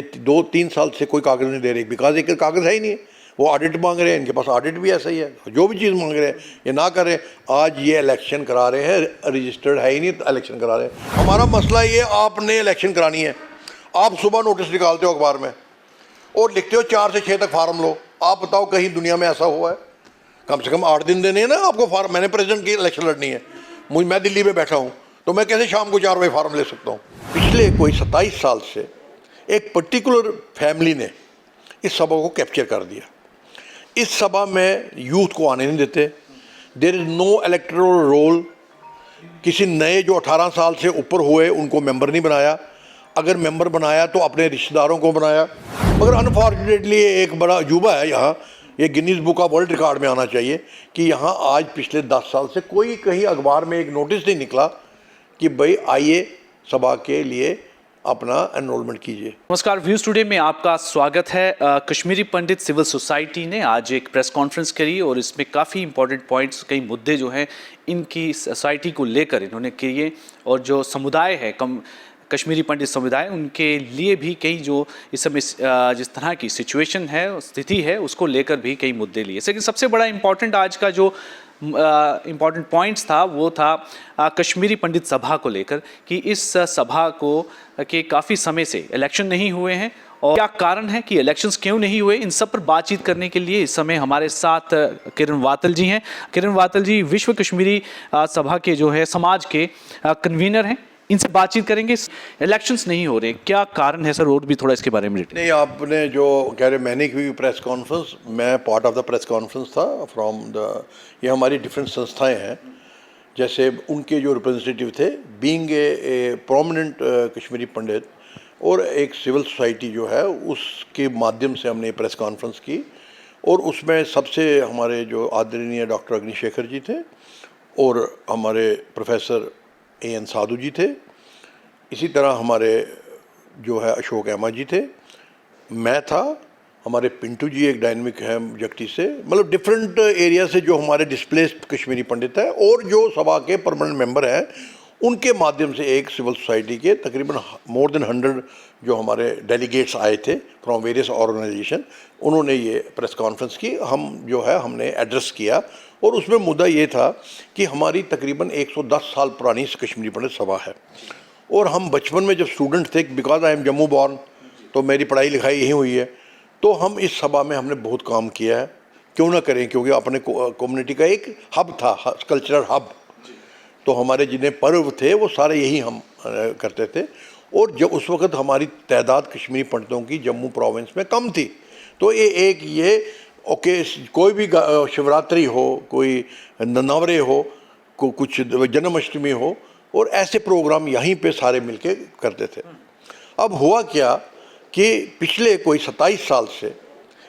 2-3 साल से कोई कागज़ नहीं दे रहे बिकॉज एक कागज़ है ही नहीं है। वो ऑडिट मांग रहे हैं, इनके पास ऑडिट भी ऐसा ही है, जो भी चीज़ मांग रहे हैं ये ना करें। आज ये इलेक्शन करा रहे हैं, रजिस्टर्ड है ही नहीं तो इलेक्शन करा रहे हैं। हमारा मसला ये, आपने इलेक्शन करानी है, आप सुबह नोटिस निकालते हो अखबार में और लिखते हो 4 से 6 तक फार्म लो। आप बताओ कहीं दुनिया में ऐसा हुआ है? कम से कम 8 दिन देने हैं ना आपको फार्म। मैंने प्रेसिडेंट की इलेक्शन लड़नी है, मैं दिल्ली में बैठा हूँ, तो मैं कैसे शाम को 4 बजे फार्म ले सकता हूँ? पिछले कोई 27 साल से एक पर्टिकुलर फैमिली ने इस सभा को कैप्चर कर दिया। इस सभा में यूथ को आने नहीं देते। There is no electoral roll. किसी नए जो 18 साल से ऊपर हुए उनको मेंबर नहीं बनाया। अगर मेंबर बनाया तो अपने रिश्तेदारों को बनाया। मगर अनफॉर्चुनेटली एक बड़ा अजूबा है यहाँ, ये Guinness book of world record में आना चाहिए कि यहाँ आज पिछले 10 साल से कोई कहीं अखबार में एक नोटिस नहीं निकला कि भाई आइए सभा के लिए अपना एनरोलमेंट कीजिए। नमस्कार, व्यूज टुडे में आपका स्वागत है। कश्मीरी पंडित सिविल सोसाइटी ने आज एक प्रेस कॉन्फ्रेंस करी और इसमें काफ़ी इंपॉर्टेंट पॉइंट्स, कई मुद्दे जो हैं इनकी सोसाइटी को लेकर इन्होंने किए और जो समुदाय है कश्मीरी पंडित समुदाय, उनके लिए भी कई जो इस समय जिस तरह की सिचुएशन है, स्थिति है, उसको लेकर भी कई मुद्दे लिए। लेकिन सबसे बड़ा इम्पॉर्टेंट आज का जो इम्पॉर्टेंट पॉइंट्स था वो था कश्मीरी पंडित सभा को लेकर कि इस सभा को के काफ़ी समय से इलेक्शन नहीं हुए हैं और क्या कारण है कि इलेक्शंस क्यों नहीं हुए, इन सब पर बातचीत करने के लिए इस समय हमारे साथ किरण वातल जी हैं। किरण वातल जी विश्व कश्मीरी सभा के जो है समाज के कन्वीनर हैं, इनसे बातचीत करेंगे। इलेक्शंस नहीं हो रहे, क्या कारण है सर? और भी थोड़ा इसके बारे में नहीं, आपने जो कह रहे, मैंने की प्रेस कॉन्फ्रेंस, मैं part of the press conference था फ्रॉम द, ये हमारी डिफरेंट संस्थाएं हैं, जैसे उनके जो रिप्रेजेंटेटिव थे, बीइंग ए प्रोमिनेंट कश्मीरी पंडित और एक सिविल सोसाइटी जो है उसके माध्यम से हमने प्रेस कॉन्फ्रेंस की। और उसमें सबसे हमारे जो आदरणीय डॉक्टर अग्निशेखर जी थे और हमारे प्रोफेसर AN साधु जी थे, इसी तरह हमारे जो है अशोक अहमद जी थे, मैं था, हमारे पिंटू जी एक डायनेमिक है जगटी से, मतलब डिफरेंट एरिया से जो हमारे डिस्प्लेस्ड कश्मीरी पंडित है और जो सभा के परमानेंट मेंबर हैं, उनके माध्यम से एक सिविल सोसाइटी के तकरीबन मोर देन 100 जो हमारे डेलीगेट्स आए थे फ्रॉम वेरियस ऑर्गेनाइजेशन, उन्होंने ये प्रेस कॉन्फ्रेंस की। हम जो है हमने एड्रेस किया और उसमें मुद्दा ये था कि हमारी तकरीबन 110 साल पुरानी कश्मीरी पंडित सभा है और हम बचपन में जब स्टूडेंट थे, because I am Jammu born, तो मेरी पढ़ाई लिखाई यहीं हुई है, तो हम इस सभा में हमने बहुत काम किया है। क्यों ना करें, क्योंकि अपने कम्युनिटी का एक हब था, कल्चरल हब, तो हमारे जितने पर्व थे वो सारे यही हम करते थे। और जब उस वक़्त हमारी तादाद कश्मीरी पंडितों की जम्मू प्रोविंस में कम थी, तो ये ओके, कोई भी शिवरात्रि हो, कोई नवरे हो, कुछ जन्माष्टमी हो, और ऐसे प्रोग्राम यहीं पे सारे मिलके करते थे। अब हुआ क्या कि पिछले कोई 27 साल से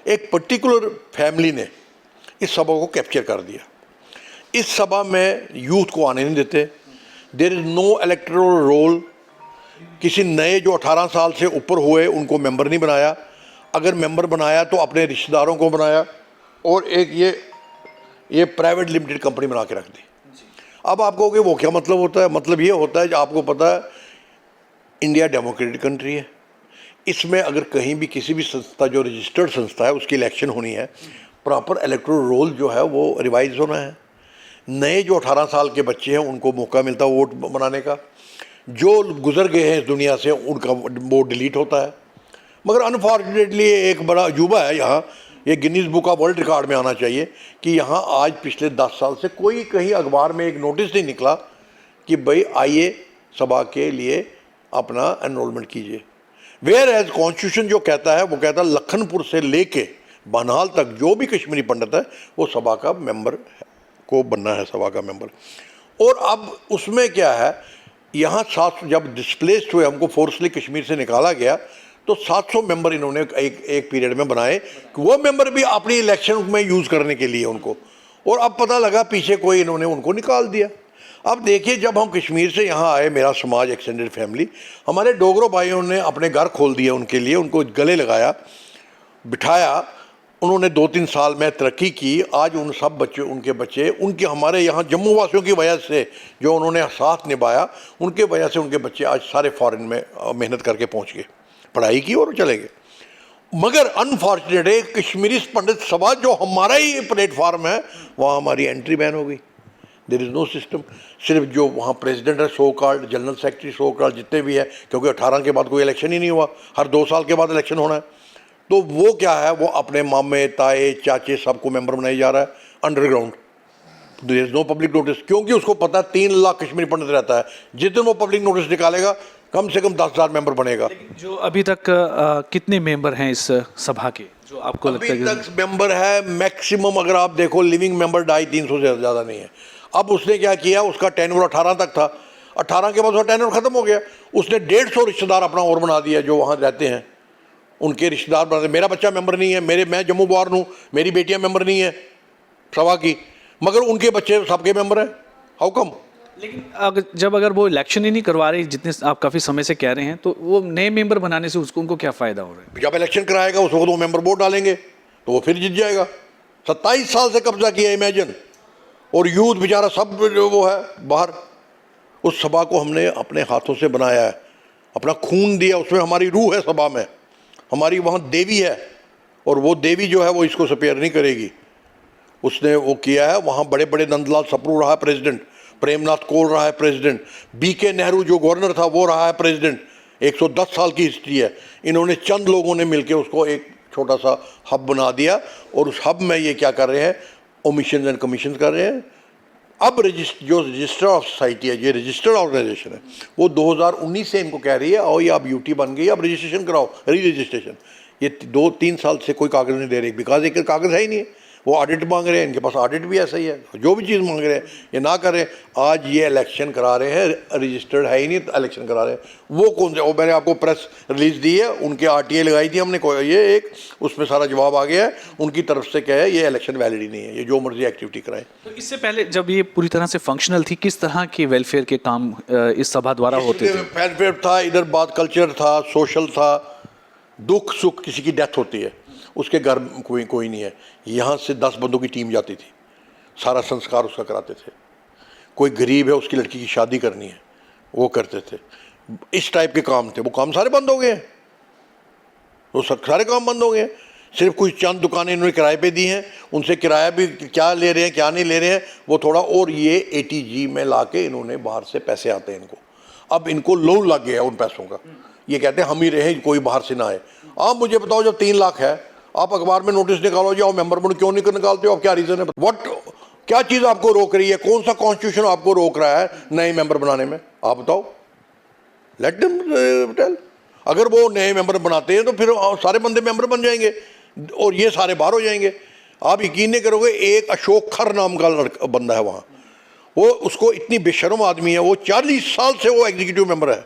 एक पर्टिकुलर फैमिली ने इस सभा को कैप्चर कर दिया। इस सभा में यूथ को आने नहीं देते। There is no electoral roll. किसी नए जो 18 साल से ऊपर हुए उनको मेंबर नहीं बनाया। अगर मेंबर बनाया तो अपने रिश्तेदारों को बनाया और एक ये प्राइवेट लिमिटेड कंपनी बना के रख दी। अब आप कहोगे वो क्या मतलब होता है? मतलब ये होता है जो आपको पता है, इंडिया डेमोक्रेटिक कंट्री है, इसमें अगर कहीं भी किसी भी संस्था जो रजिस्टर्ड संस्था है उसकी इलेक्शन होनी है, प्रॉपर इलेक्टोरल रोल जो है वो रिवाइज होना है। नए जो 18 साल के बच्चे हैं उनको मौका मिलता है वोट बनाने का, जो गुजर गए हैं इस दुनिया से उनका वोट डिलीट होता है। मगर अनफॉर्चुनेटली एक बड़ा अजूबा है यहाँ, ये Guinness book of world record में आना चाहिए कि यहाँ आज पिछले 10 साल से कोई कहीं अखबार में एक नोटिस नहीं निकला कि भाई आइए सभा के लिए अपना एनरोलमेंट कीजिए। वेयर एज कॉन्स्टिट्यूशन जो कहता है वो कहता है लखनपुर से लेके बनाल तक जो भी कश्मीरी पंडित है वो सभा का मेंबर को बनना है, सभा का मेंबर। और अब उसमें क्या है, यहाँ 700 जब डिस्प्लेस्ड हुए, हमको फोर्सली कश्मीर से निकाला गया, तो 700 मेंबर इन्होंने एक पीरियड में बनाए कि वो मेंबर भी अपनी इलेक्शन में यूज़ करने के लिए उनको, और अब पता लगा पीछे कोई इन्होंने उनको निकाल दिया। अब देखिए, जब हम कश्मीर से यहाँ आए, मेरा समाज एक्सटेंडेड फैमिली, हमारे डोगरो भाइयों ने अपने घर खोल दिए उनके लिए, उनको गले लगाया, बिठाया, उन्होंने 2-3 साल में तरक्की की। आज उन सब बच्चे, उनके बच्चे, उनके हमारे यहाँ जम्मू वासियों की वजह से जो उन्होंने साथ निभाया, उनके वजह से उनके बच्चे आज सारे फॉरेन में मेहनत करके पहुँच गए। पढ़ाई की और चले गए। मगर अनफॉर्चुनेट है, कश्मीरी पंडित सभा जो हमारा ही प्लेटफार्म है, वहाँ हमारी एंट्री बैन हो गई। There is no system. सिर्फ जो वहाँ प्रेसिडेंट है, so called general secretary, so called जितने भी है, क्योंकि 18 के बाद कोई इलेक्शन ही नहीं हुआ, हर 2 साल के बाद इलेक्शन होना है, तो वो क्या है, वो अपने मामे ताए चाचे सबको मेंबर बनाए जा रहा है underground. There is no public notice, क्योंकि उसको पता है 3 लाख कश्मीरी पंडित रहता है, जिस दिन वो पब्लिक नोटिस निकालेगा कम से कम 10,000 मेंबर बनेगा। जो अभी तक कितने मेंबर हैं इस सभा के, जो आपको लगता है अभी तक मेंबर है मैक्सिमम, अगर आप देखो लिविंग मेंबर 250-300 से ज़्यादा नहीं है। अब उसने क्या किया, उसका टेन्योर 18 तक था, 18 के बाद उसका टेन्योर खत्म हो गया, उसने 150 रिश्तेदार अपना और बना दिया जो वहाँ रहते हैं, उनके रिश्तेदार बना दिए। मेरा बच्चा मेंबर नहीं है, मैं जम्मू बॉर्न हूँ, मेरी बेटियाँ मेंबर नहीं है सभा की, मगर उनके बच्चे सबके मेंबर हैं। How come? लेकिन अगर वो इलेक्शन ही नहीं करवा रहे, जितने आप काफ़ी समय से कह रहे हैं, तो वो नए मेंबर बनाने से उनको क्या फ़ायदा हो रहा है? जब इलेक्शन कराएगा उस वक्त वो मेंबर वोट डालेंगे तो वो फिर जीत जाएगा। 27 साल से कब्जा किया, इमेजिन, और यूथ बेचारा सब जो वो है बाहर। उस सभा को हमने अपने हाथों से बनाया है, अपना खून दिया, उसमें हमारी रूह है सभा में, हमारी वहाँ देवी है, और वो देवी जो है वो इसको स्पेयर नहीं करेगी। उसने वो किया है, वहाँ बड़े बड़े नंदलाल सप्रू रहा है प्रेसिडेंट, प्रेमनाथ कोल रहा है प्रेसिडेंट, बीके नेहरू जो गवर्नर था वो रहा है प्रेसिडेंट। 110 साल की हिस्ट्री है। इन्होंने चंद लोगों ने मिलकर उसको एक छोटा सा हब बना दिया, और उस हब में ये क्या कर रहे हैं, ओमिशन एंड कमीशन कर रहे हैं। अब जो रजिस्टर ऑफ सोसाइटी है, ये रजिस्टर्ड ऑर्गेनाइजेशन है, वो 2019 से इनको कह रही है, आओ ये अब यूटी बन गई, अब रजिस्ट्रेशन कराओ, री रजिस्ट्रेशन। ये 2-3 साल से कोई कागज़ नहीं दे रही, बिकॉज एक कागज़ है ही नहीं। वो ऑडिट मांग रहे हैं, इनके पास ऑडिट भी ऐसा ही है, जो भी चीज़ मांग रहे हैं ये ना करें। आज ये इलेक्शन करा रहे हैं, रजिस्टर्ड है ही नहीं, इलेक्शन करा रहे हैं। वो कौन से, वो मैंने आपको प्रेस रिलीज़ दी है, उनके RTA लगाई थी हमने, ये एक उसमें सारा जवाब आ गया है उनकी तरफ से, क्या है, ये इलेक्शन वैलिड ही नहीं है, ये जो मर्जी एक्टिविटी कराएं। तो इससे पहले जब ये पूरी तरह से फंक्शनल थी, किस तरह के वेलफेयर के काम इस सभा द्वारा होते थे? वेलफेयर था, इधर बात कल्चर था, सोशल था, दुख सुख, किसी की डेथ होती है उसके घर कोई नहीं है, यहाँ से 10 बंदों की टीम जाती थी, सारा संस्कार उसका कराते थे। कोई गरीब है, उसकी लड़की की शादी करनी है, वो करते थे। इस टाइप के काम थे। वो काम सारे बंद हो गए हैं, वो सारे काम बंद हो गए हैं। सिर्फ कुछ चंद दुकानें इन्होंने किराए पे दी हैं, उनसे किराया भी क्या ले रहे हैं क्या नहीं ले रहे हैं वो थोड़ा, और ये ATG में ला के इन्होंने बाहर से पैसे आते हैं इनको। अब इनको लोन लग गया उन पैसों का, ये कहते हैं हम ही रहे, कोई बाहर से ना आए। आप मुझे बताओ, जब 3 लाख है, आप अखबार में नोटिस निकालो, जाओ मेंबर बनो, क्यों नहीं निकालते हो? आप क्या रीज़न है? क्या चीज़ आपको रोक रही है? कौन सा कॉन्स्टिट्यूशन आपको रोक रहा है नए मेंबर बनाने में? आप बताओ, लेट देम टेल। अगर वो नए मेंबर बनाते हैं तो फिर सारे बंदे मेंबर बन जाएंगे और ये सारे बाहर हो जाएंगे। आप यकीन नहीं करोगे, एक अशोक खर नाम का लड़का बंदा है वहाँ, वो उसको इतनी बेशर्म आदमी है, वो 40 साल से वो एग्जीक्यूटिव मेंबर है,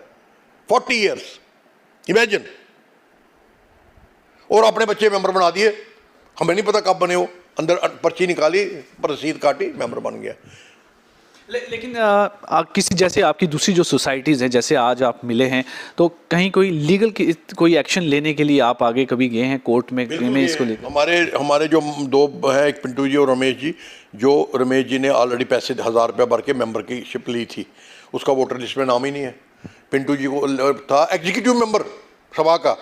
40 ईयर्स, इमेजिन, और अपने बच्चे मेंबर बना दिए। हमें नहीं पता कब बने, वो अंदर पर्ची निकाली, रसीद काटी, मेंबर बन गया। लेकिन किसी जैसे आपकी दूसरी जो सोसाइटीज़ हैं, जैसे आज आप मिले हैं, तो कहीं कोई लीगल कोई एक्शन लेने के लिए आप आगे कभी गए हैं कोर्ट में इसको लेकर? हमारे जो 2 हैं, एक पिंटू जी और रमेश जी, जो रमेश जी ने ऑलरेडी पैसे 1000 रुपये भर के मेंबर की शिप ली थी, उसका वोटर लिस्ट में नाम ही नहीं है। पिंटू जी को था एग्जीक्यूटिव मेंबर सभा का,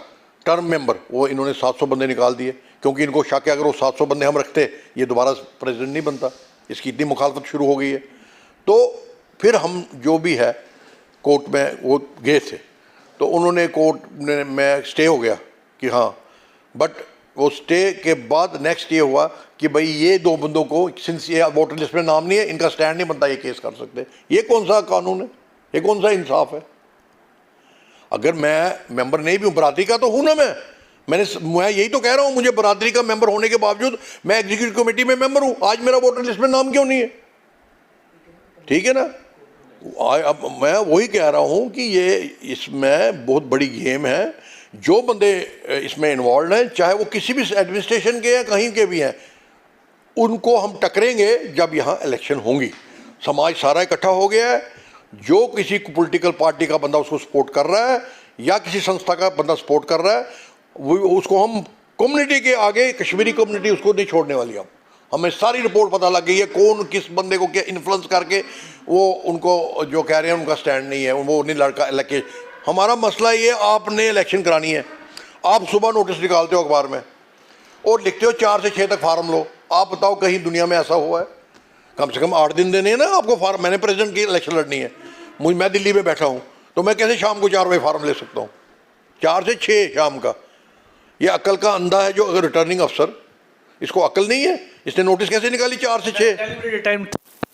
टर्म मेंबर, वो इन्होंने 700 बंदे निकाल दिए, क्योंकि इनको शक है अगर वो 700 बंदे हम रखते ये दोबारा प्रेसिडेंट नहीं बनता। इसकी इतनी मुखालफत शुरू हो गई है। तो फिर हम जो भी है कोर्ट में वो गए थे, तो उन्होंने कोर्ट में स्टे हो गया कि हाँ, बट वो स्टे के बाद नेक्स्ट ये हुआ कि भाई ये 2 बंदों को, सिंस ये वोटर लिस्ट में नाम नहीं है, इनका स्टैंड नहीं बनता, ये केस कर सकते। ये कौन सा कानून है? ये कौन सा इंसाफ है? अगर मैं मेंबर नहीं भी हूँ, बरादरी का तो हूँ ना, मैं यही तो कह रहा हूँ, मुझे बरादरी का मेंबर होने के बावजूद मैं एग्जीक्यूटिव कमेटी में मेंबर हूँ, आज मेरा वोटर लिस्ट में नाम क्यों नहीं है? ठीक है ना? अब मैं वही कह रहा हूँ कि ये इसमें बहुत बड़ी गेम है। जो बंदे इसमें इन्वॉल्व हैं, चाहे वो किसी भी एडमिनिस्ट्रेशन के हैं, कहीं के भी हैं, उनको हम टकरेंगे जब यहाँ इलेक्शन होंगी। समाज सारा इकट्ठा हो गया है, जो किसी पॉलिटिकल पार्टी का बंदा उसको सपोर्ट कर रहा है या किसी संस्था का बंदा सपोर्ट कर रहा है, वो उसको हम कम्युनिटी के आगे, कश्मीरी कम्युनिटी उसको नहीं छोड़ने वाली। अब हमें सारी रिपोर्ट पता लग गई है, कौन किस बंदे को क्या इन्फ्लुएंस करके वो उनको जो कह रहे हैं उनका स्टैंड नहीं है, वो नहीं लड़का लेके हमारा मसला ये, आपने इलेक्शन करानी है, आप सुबह नोटिस निकालते हो अखबार में और लिखते हो 4 से 6 तक फार्म लो। आप बताओ कहीं दुनिया में ऐसा हुआ है? कम से कम 8 दिन देने हैं ना आपको फार्म। मैंने प्रेसिडेंट की इलेक्शन लड़नी है, मैं दिल्ली में बैठा हूँ, तो मैं कैसे शाम को 4 बजे फार्म ले सकता हूँ? 4 से 6 शाम का। ये अकल का अंधा है जो अगर रिटर्निंग अफसर, इसको अकल नहीं है, इसने नोटिस कैसे निकाली 4 से 6? टाइम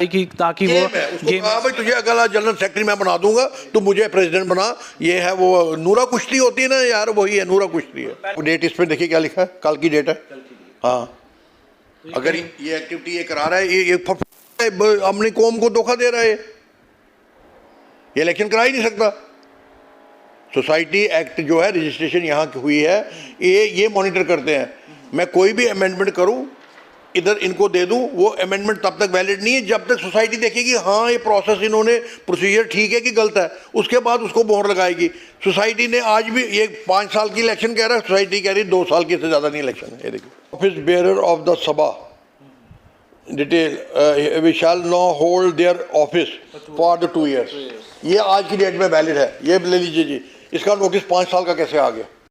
कि ताकि वो गेम है भाई, तुझे अगला जनरल सेक्रेटरी मैं बना दूंगा, तो मुझे प्रेसिडेंट बना। ये है वो नूरा कुश्ती होती है ना यार, वही है, नूरा कुश्ती है। डेट इस पे देखिए क्या लिखा है, कल की डेट है। हाँ, अगर ये एक्टिविटी ये करा रहा है, ये अपनी कौम को धोखा दे रहा है, ये इलेक्शन करा ही नहीं सकता। सोसाइटी एक्ट जो है, रजिस्ट्रेशन यहाँ की हुई है, ये मॉनिटर करते हैं। मैं कोई भी अमेंडमेंट करूँ, इधर इनको दे दूं, वो अमेंडमेंट तब तक वैलिड नहीं है जब तक सोसाइटी देखेगी हाँ ये प्रोसेस, इन्होंने प्रोसीजर ठीक है कि गलत है, उसके बाद उसको मोहर लगाएगी। सोसाइटी ने आज भी ये 5 साल की इलेक्शन कह रहा है, सोसाइटी कह रही है 2 साल की से ज़्यादा नहीं इलेक्शन है। ये देखिए, office bearer of the sabha detail we shall no hold their office for the 2 years। ये आज की डेट में वैलिड है, ये ले लीजिए जी। इसका नोटिस 5 साल का कैसे आ गया?